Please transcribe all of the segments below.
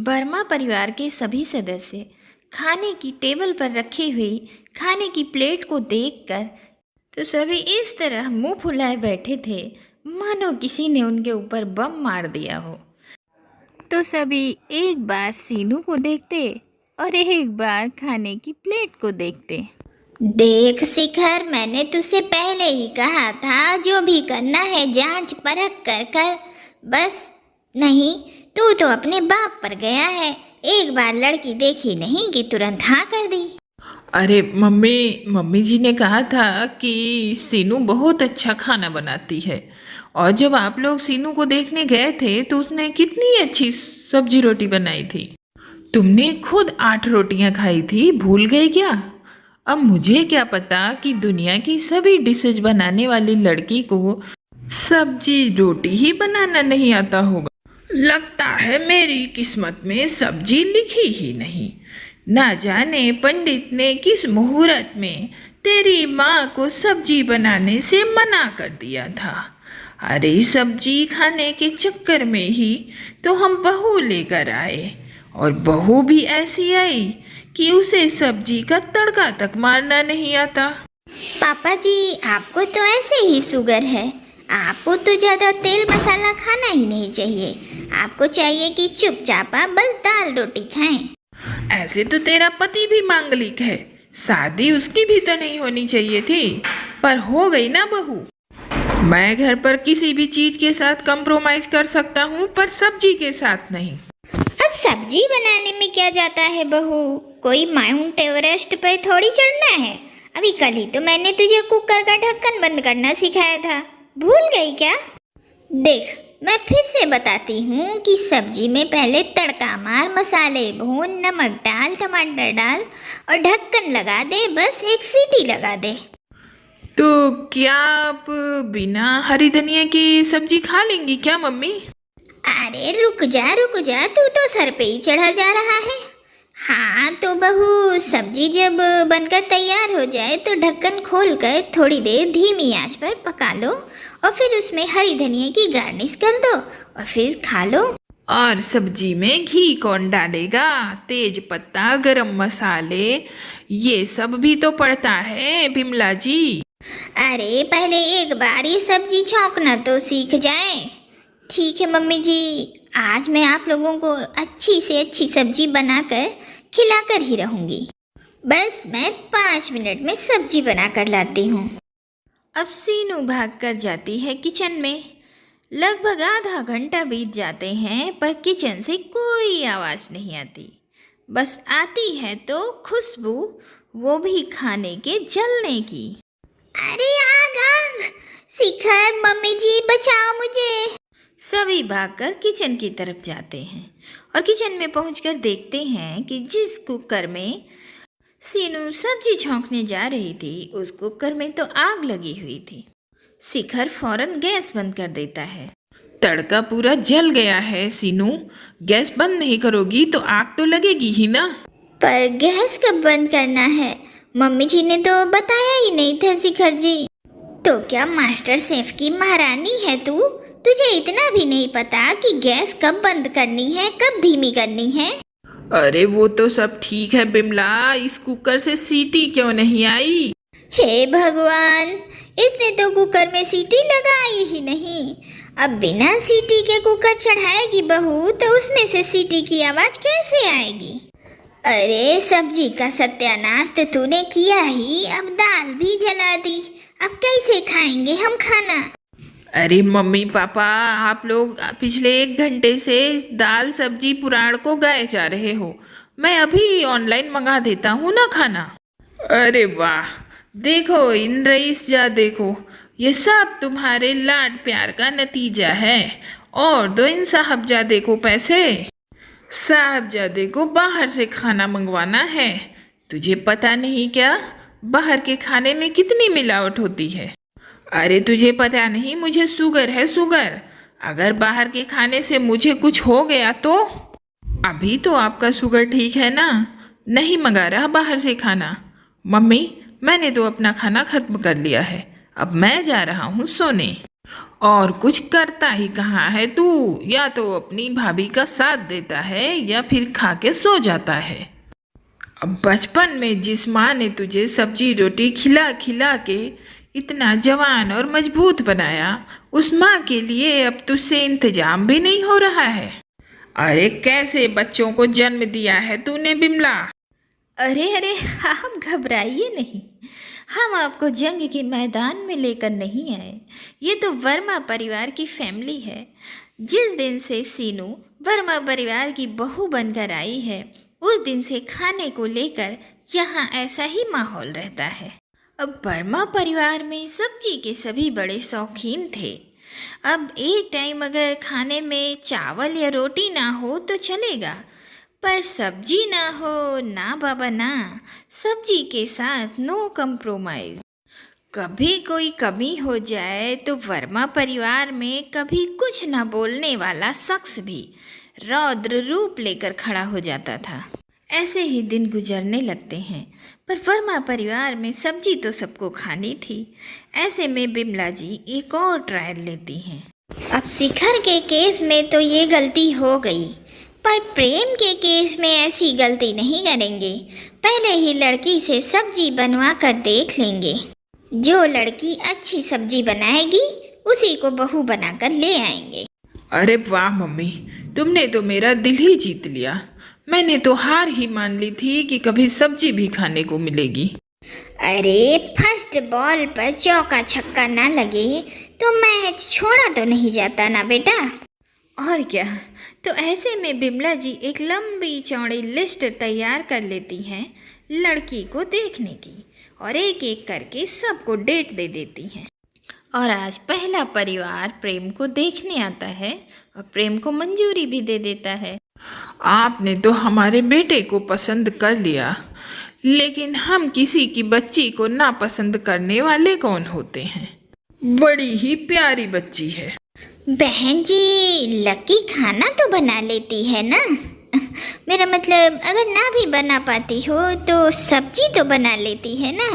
वर्मा परिवार के सभी सदस्य खाने की टेबल पर रखी हुई खाने की प्लेट को देखकर तो सभी इस तरह मुंह फुलाए बैठे थे मानो किसी ने उनके ऊपर बम मार दिया हो। तो सभी एक बार सीनू को देखते और एक बार खाने की प्लेट को देखते। देख शिखर, मैंने तुझसे पहले ही कहा था जो भी करना है जांच परख कर बस। नहीं, तू तो अपने बाप पर गया है। एक बार लड़की देखी नहीं कि तुरंत हाँ कर दी। अरे मम्मी जी ने कहा था कि सीनू बहुत अच्छा खाना बनाती है। और जब आप लोग सीनू को देखने गए थे तो उसने कितनी अच्छी सब्जी रोटी बनाई थी। तुमने खुद 8 रोटियां खाई थी, भूल गए क्या? अब मुझे क्या पता कि दुनिया की सभी डिशेज बनाने वाली लड़की को सब्जी रोटी ही बनाना नहीं आता होगा। लगता है मेरी किस्मत में सब्जी लिखी ही नहीं। ना जाने पंडित ने किस मुहूर्त में तेरी माँ को सब्जी बनाने से मना कर दिया था। अरे सब्जी खाने के चक्कर में ही तो हम बहू लेकर आए, और बहू भी ऐसी आई कि उसे सब्जी का तड़का तक मारना नहीं आता। पापा जी, आपको तो ऐसे ही शुगर है। आपको तो ज़्यादा तेल मसाला खाना ही नहीं चाहिए। आपको चाहिए कि चुपचाप आप बस दाल रोटी खाएं। ऐसे तो तेरा पति भी मांगलिक है, शादी उसकी भी तो नहीं होनी चाहिए थी, पर हो गई ना बहू। मैं घर पर किसी भी चीज के साथ कंप्रोमाइज कर सकता हूँ, पर सब्जी के साथ नहीं। अब सब्जी बनाने में क्या जाता है बहू? कोई माउंट एवरेस्ट पे थोड़ी चढ़ना है। अभी कल ही तो मैंने तुझे कुकर का ढक्कन बंद करना सिखाया था, भूल गई क्या? देख, मैं फिर से बताती हूँ कि सब्जी में पहले तड़का मार, मसाले भून, नमक डाल, टमाटर डाल और ढक्कन लगा दे। बस एक सीटी लगा दे। तो क्या आप बिना हरी धनिया की सब्जी खा लेंगी क्या मम्मी? अरे रुक जा, तू तो सर पे ही चढ़ा जा रहा है। हाँ तो बहू, सब्जी जब बनकर तैयार हो जाए तो ढक्कन खोलकर थोड़ी देर धीमी आंच पर पका लो और फिर उसमें हरी धनिया की गार्निश कर दो और फिर खा लो। और सब्जी में घी कौन डालेगा? तेज पत्ता, गरम मसाले, ये सब भी तो पड़ता है बिमला जी। अरे पहले एक बार ये सब्जी छौंकना तो सीख जाए। ठीक है मम्मी जी, आज मैं आप लोगों को अच्छी से अच्छी सब्जी बनाकर खिलाकर ही रहूँगी। बस मैं 5 मिनट में सब्जी बनाकर लाती हूँ। अब सीनू भाग कर जाती है किचन में। लगभग आधा घंटा बीत जाते हैं पर किचन से कोई आवाज़ नहीं आती। बस आती है तो खुशबू, वो भी खाने के जलने की। अरे आग! शिखर, मम्मी जी बचाओ मुझे। सभी भागकर किचन की तरफ जाते हैं और किचन में पहुंचकर देखते हैं कि जिस कुकर में सीनू सब्जी छौंकने जा रही थी उस कुकर में तो आग लगी हुई थी। शिखर फौरन गैस बंद कर देता है। तड़का पूरा जल गया है सीनू, गैस बंद नहीं करोगी तो आग तो लगेगी ही ना। पर गैस कब बंद करना है? मम्मी जी ने तो बताया ही नहीं था शिखर जी। तो क्या मास्टर शेफ की महारानी है तू? तुझे इतना भी नहीं पता कि गैस कब बंद करनी है, कब धीमी करनी है? अरे वो तो सब ठीक है बिमला, इस कुकर से सीटी क्यों नहीं आई? हे भगवान, इसने तो कुकर में सीटी लगाई ही नहीं। अब बिना सीटी के कुकर चढ़ाएगी बहू तो उसमें से सीटी की आवाज कैसे आएगी? अरे सब्जी का सत्यानाश तो तूने किया ही, अब दाल भी जला दी। अब कैसे खाएंगे हम खाना? अरे मम्मी पापा, आप लोग पिछले 1 घंटे से दाल सब्जी पुराण को गाए जा रहे हो। मैं अभी ऑनलाइन मंगा देता हूँ ना खाना। अरे वाह, देखो इन रईस जा, देखो ये सब तुम्हारे लाड प्यार का नतीजा है। और दो इन साहबजादे को पैसे। साहबजादे को बाहर से खाना मंगवाना है। तुझे पता नहीं क्या, बाहर के खाने में कितनी मिलावट होती है। अरे तुझे पता नहीं, मुझे शुगर है, शुगर। अगर बाहर के खाने से मुझे कुछ हो गया तो? अभी तो आपका शुगर ठीक है ना, नहीं मंगा रहा बाहर से खाना। मम्मी, मैंने तो अपना खाना खत्म कर लिया है, अब मैं जा रहा हूँ सोने। और कुछ करता ही कहाँ है तू? या तो अपनी भाभी का साथ देता है या फिर खा के सो जाता है। अब बचपन में जिस माँ ने तुझे सब्जी रोटी खिला खिला के इतना जवान और मजबूत बनाया, उस माँ के लिए अब तुझसे इंतजाम भी नहीं हो रहा है। अरे कैसे बच्चों को जन्म दिया है तूने बिमला? अरे अरे, आप घबराइए नहीं, हम आपको जंग के मैदान में लेकर नहीं आए। ये तो वर्मा परिवार की फैमिली है। जिस दिन से सीनू वर्मा परिवार की बहू बनकर आई है, उस दिन से खाने को लेकर यहाँ ऐसा ही माहौल रहता है। अब वर्मा परिवार में सब्जी के सभी बड़े शौकीन थे। अब एक टाइम अगर खाने में चावल या रोटी ना हो तो चलेगा, पर सब्जी ना हो, ना बाबा ना, सब्जी के साथ नो कंप्रोमाइज। कभी कोई कमी हो जाए तो वर्मा परिवार में कभी कुछ ना बोलने वाला शख्स भी रौद्र रूप लेकर खड़ा हो जाता था। ऐसे ही दिन गुजरने लगते हैं, पर वर्मा परिवार में सब्जी तो सबको खानी थी। ऐसे में बिमला जी एक और ट्रायल लेती हैं। अब शिखर के केस में तो ये गलती हो गई, पर प्रेम के केस में ऐसी गलती नहीं करेंगे। पहले ही लड़की से सब्जी बनवा कर देख लेंगे। जो लड़की अच्छी सब्जी बनाएगी उसी को बहू बनाकर ले आएंगे। अरे वाह मम्मी, तुमने तो मेरा दिल ही जीत लिया। मैंने तो हार ही मान ली थी कि कभी सब्जी भी खाने को मिलेगी। अरे फर्स्ट बॉल पर चौका छक्का ना लगे तो मैच छोड़ा तो नहीं जाता ना बेटा। और क्या, तो ऐसे में बिमला जी एक लंबी चौड़ी लिस्ट तैयार कर लेती हैं लड़की को देखने की, और एक एक करके सबको डेट दे देती हैं। और आज पहला परिवार प्रेम को देखने आता है और प्रेम को मंजूरी भी दे देता है। आपने तो हमारे बेटे को पसंद कर लिया, लेकिन हम किसी की बच्ची को नापसंद करने वाले कौन होते हैं? बड़ी ही प्यारी बच्ची है। बहन जी, लकी खाना तो बना लेती है ना? मेरा मतलब अगर ना भी बना पाती हो तो सब्जी तो बना लेती है ना?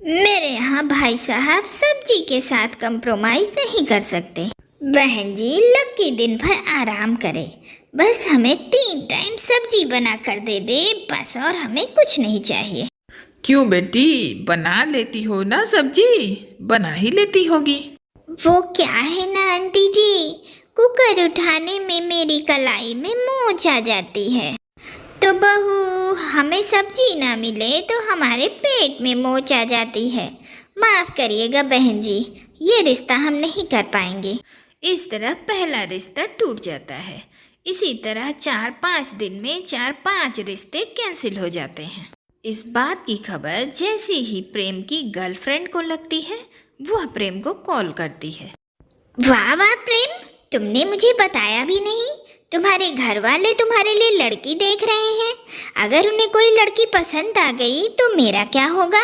मेरे यहाँ भाई साहब सब्जी के साथ कंप्रोमाइज नहीं कर सकते। बहन जी, लकी दिन भर आराम करे, बस हमें 3 टाइम सब्जी बना कर दे दे बस, और हमें कुछ नहीं चाहिए। क्यों बेटी, बना लेती हो ना सब्जी? बना ही लेती होगी। वो क्या है ना आंटी जी, कुकर उठाने में मेरी कलाई में मोच आ जाती है, तो बहू हमें सब्जी ना मिले तो हमारे पेट में मोच आ जाती है। माफ़ करिएगा बहन जी, ये रिश्ता हम नहीं कर पाएंगे। इस तरह पहला रिश्ता टूट जाता है। इसी तरह 4-5 दिन में 4-5 रिश्ते कैंसिल हो जाते हैं। इस बात की खबर जैसे ही प्रेम की गर्लफ्रेंड को लगती है, वह प्रेम को कॉल करती है। वाह वाह प्रेम, तुमने मुझे बताया भी नहीं। तुम्हारे घर वाले तुम्हारे लिए लड़की देख रहे हैं। अगर उन्हें कोई लड़की पसंद आ गई तो मेरा क्या होगा?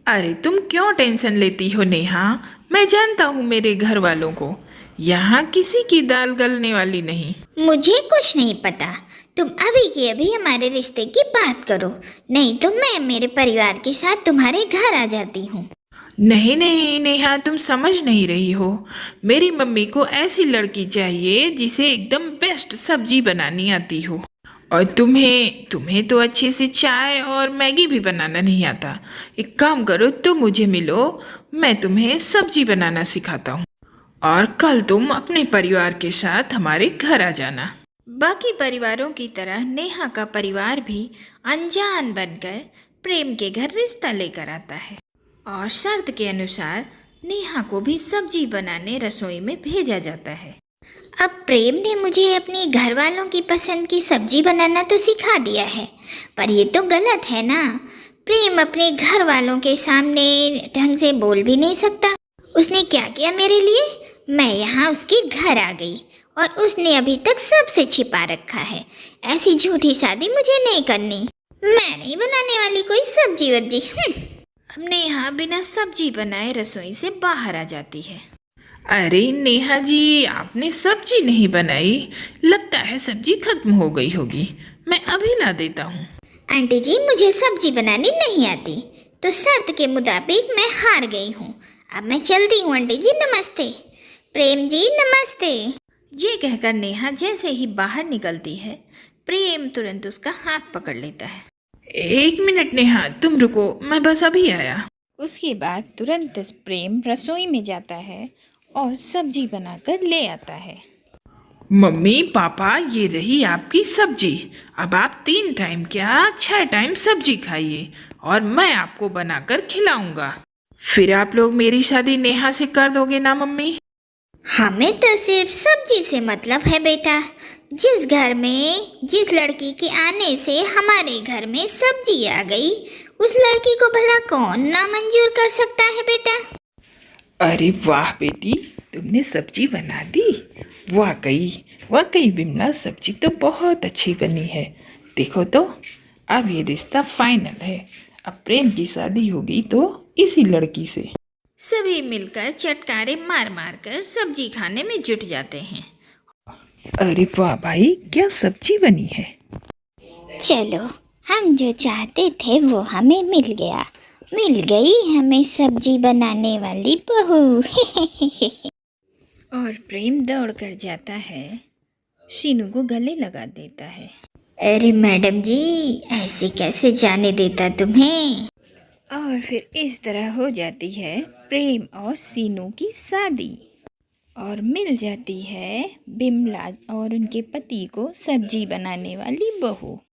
अरे तुम क्यों टेंशन लेती हो नेहा? मैं जानता हूँ मेरे घर वालों को। यहाँ किसी की दाल गलने वाली नहीं। मुझे कुछ नहीं पता। तुम अभी की अभी हमारे रिश्ते की बात करो, नहीं तो मैं मेरे परिवार के साथ तुम्हारे घर आ जाती हूँ। नहीं नहीं नेहा, तुम समझ नहीं रही हो। मेरी मम्मी को ऐसी लड़की चाहिए जिसे एकदम बेस्ट सब्जी बनानी आती हो। और तुम्हें तो अच्छे से चाय और मैगी भी बनाना नहीं आता। एक काम करो, तुम मुझे मिलो, मैं तुम्हें सब्जी बनाना सिखाता हूँ, और कल तुम अपने परिवार के साथ हमारे घर आ जाना। बाकी परिवारों की तरह नेहा का परिवार भी अनजान बनकर प्रेम के घर रिश्ता लेकर आता है, और शर्त के अनुसार नेहा को भी सब्जी बनाने रसोई में भेजा जाता है। अब प्रेम ने मुझे अपने घर वालों की पसंद की सब्जी बनाना तो सिखा दिया है, पर ये तो गलत है ना। प्रेम अपने घर वालों के सामने ढंग से बोल भी नहीं सकता। उसने क्या किया मेरे लिए? मैं यहाँ उसके घर आ गई और उसने अभी तक सबसे छिपा रखा है। ऐसी झूठी शादी मुझे नहीं करनी। मैं नहीं बनाने वाली कोई सब्जी वब्जी। अब नेहा बिना सब्जी बनाए रसोई से बाहर आ जाती है। अरे नेहा जी, आपने सब्जी नहीं बनाई? लगता है सब्जी खत्म हो गई होगी। मैं अभी ला देता हूँ। आंटी जी, मुझे सब्जी बनानी नहीं आती, तो शर्त के मुताबिक मैं हार गई हूँ। अब मैं चलती हूँ आंटी जी, नमस्ते। प्रेम जी नमस्ते। ये कहकर नेहा जैसे ही बाहर निकलती है, प्रेम तुरंत उसका हाथ पकड़ लेता है। 1 मिनट नेहा, तुम रुको, मैं बस अभी आया। उसके बाद तुरंत प्रेम रसोई में जाता है और सब्जी बनाकर ले आता है। मम्मी पापा, ये रही आपकी सब्जी। अब आप 3 टाइम क्या 6 टाइम सब्जी खाइए और मैं आपको बनाकर खिलाऊंगा। फिर आप लोग मेरी शादी नेहा से कर दोगे ना मम्मी? हमें तो सिर्फ सब्जी से मतलब है बेटा। जिस घर में जिस लड़की के आने से हमारे घर में सब्जी आ गई, उस लड़की को भला कौन नामंजूर कर सकता है बेटा। अरे वाह बेटी, तुमने सब्जी बना दी। वाकई वाकई बिमला, सब्जी तो बहुत अच्छी बनी है। देखो तो, अब ये रिश्ता फाइनल है। अब प्रेम की शादी होगी तो इसी लड़की से। सभी मिलकर चटकारे मार मार कर सब्जी खाने में जुट जाते हैं। अरे वाह भाई, क्या सब्जी बनी है। चलो, हम जो चाहते थे वो हमें मिल गया। मिल गई हमें सब्जी बनाने वाली बहू। और प्रेम दौड़ कर जाता है, शीनू को गले लगा देता है। अरे मैडम जी, ऐसे कैसे जाने देता तुम्हें। और फिर इस तरह हो जाती है प्रेम और सीनू की शादी, और मिल जाती है बिमला और उनके पति को सब्जी बनाने वाली बहू।